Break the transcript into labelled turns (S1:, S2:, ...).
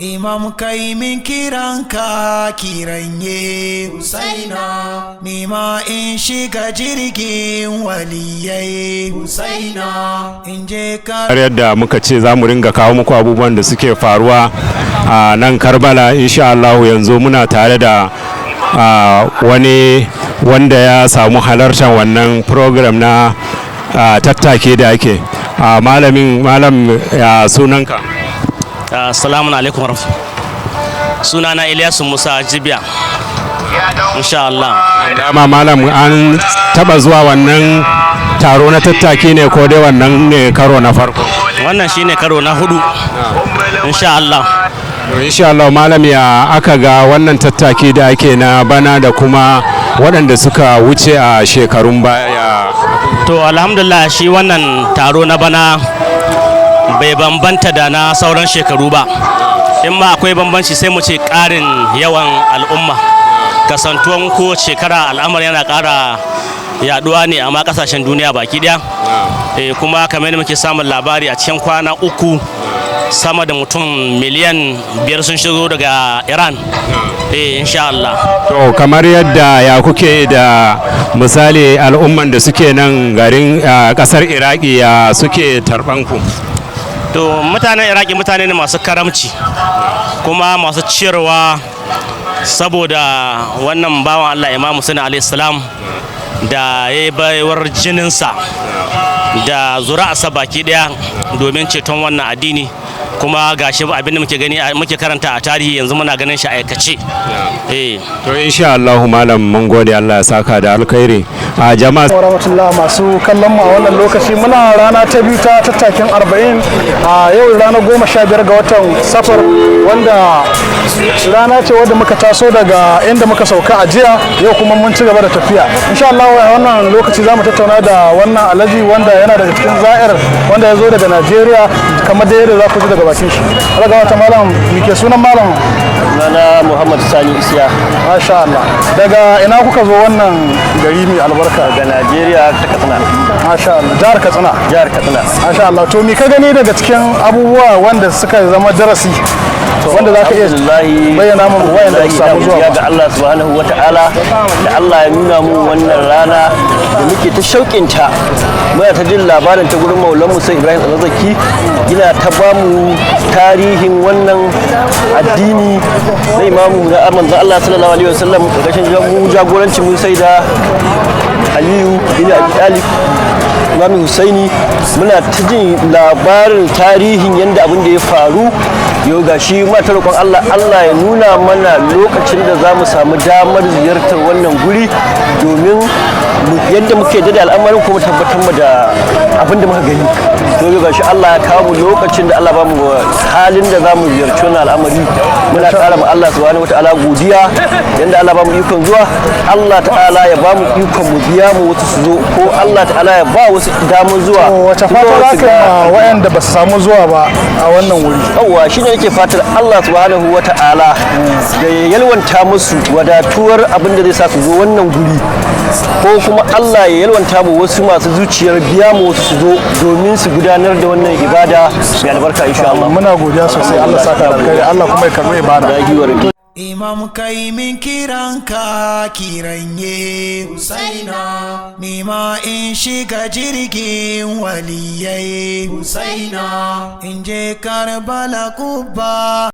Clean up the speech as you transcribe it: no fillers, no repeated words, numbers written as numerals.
S1: Imam kai min kiranka kiranye Husaina, nima in shiga jirgin waliyai Husaina, in je
S2: yadda muka ce za mu ringa kawo muku abubuwan da suke faruwa a nan Karbala. Insha Allah yanzu muna tare da wani wanda ya samu halartar wannan program na tattake da ake. Malam ya sunanka?
S3: Assalamu alaikum warahmatullahi. Sunana Ilyasu Musa Jibiya. Insha Allah.
S2: Dama malam an taba zuwa wannan taro na tattaki ne ko dai wannan ne karo na farko?
S3: Wannan shine karo na hudu. Insha Allah.
S2: Insha Allah malam, ya aka ga wannan tattaki da ake na bana da kuma waɗanda suka wuce a shekarun baya?
S3: To alhamdulillah, shi wannan taro na bana bai bambanta da na sauran shekaru ba. In ma akwai bambanci sai mu ce ƙarin yawan al'umma, kasantuwan ko shekara al'amari yana ƙara yaduwa ne amma ƙasashen duniya baki ɗaya. Kuma kamar yadda muke samun labari a cikin kwana uku sama da mutum miliyan 5 sun shigo daga Iran. Insha Allah.
S2: To kamar yadda ya kuke da misali al'umman da suke nan garin ƙasar Iraki ya suke tarbanku?
S3: To mutanen Iraki mutane ne masu karamci kuma masu ciyarwa, saboda wannan bawan Allah Imam Hussein alayhi salam da ya yi baiwar jininsa da zuri'arsa baki daya domin ceton wannan addini. Kuma gashi abin da muke gani muke karanta a tarihi yanzu muna ganin shi a aikace.
S2: To insha Allah malam, mun gode, Allah ya saka da alkhairi. A jama'a
S4: warahmatullahi masu kallon mu a wannan lokaci muna rana ta biyu ta tattakin 40 a yau ranar 15 ga watan Safar, wanda rana ce wadda muka taso daga inda muka sauka a jiya, yau kuma mun ci gaba da tafiya. Insha Allah a wannan lokaci zamu tattauna da wannan alhaji wanda yana daga cikin za'ir wanda ya zo daga Najeriya, kamar da yadda za ku ji daga bakin shi. Allah wata malam, muke sunan malam?
S5: Sunana Muhammad Sani Isiya.
S4: Masha Allah. Daga ina kuka zo wannan gari mai albarka?
S5: Daga Najeriya ta Katsina.
S4: Masha Allah. Jihar Katsina.
S5: Jihar Katsina.
S4: Masha Allah. To me ka gani daga cikin abubuwa wanda suka zama darasi wanda za ka iya bayyana mu wayanda su samu zuwa?
S5: Ya ga Allah subhanahu wata'ala da Allah ya nuna mu wannan rana da muke ta shauƙinta, muna ta jin labarin ta gurin Maulan Musa Ibrahim Al-Zakki, yana ta ba mu tarihin wannan addini na imamu na manzon Allah sallallahu alaihi wasallam, ƙarƙashin jagorancin mun sai da Aliyu bin Abi Talib, Imam Husaini. Muna ta jin labarin tarihin yadda abin da ya faru. Yau ga shi muna ta roƙon Allah ya nuna mana lokacin da za mu samu damar ziyartar wannan guri, domin yadda muke da al'amarin kuma tabbatar mu da abin da muka gani. To yau ga shi Allah ya kawo mu lokacin da Allah ba mu halin da za mu ziyarci wannan al'amari. Muna ƙara ma Allah subhanahu wata'ala godiya yadda Allah ba mu ikon zuwa. Allah ta'ala ya ba mu ikon mu biya mu wasu su zo, ko Allah ta'ala ya ba wasu damar zuwa.
S4: Wace fata za ka yi wayanda ba su samu zuwa ba a wannan wuri?
S5: Yawwa, shi ne yake fatar Allah subhanahu wata'ala da ya yalwanta musu wadatuwar abin da zai sa su zo wannan guri, ko kuma Allah ya yalwanta mu wasu masu zuciyar biya mu wasu su zo domin su gudanar da wannan ibada mai albarka insha Allah.
S4: Muna godiya sosai, Allah saka da alkhairi, Allah kuma ya karbi ibada.
S1: Imam kai min kiranka kiranye Husaina, nima in shiga jirgin waliyai Husaina, in je Karbala Kubba.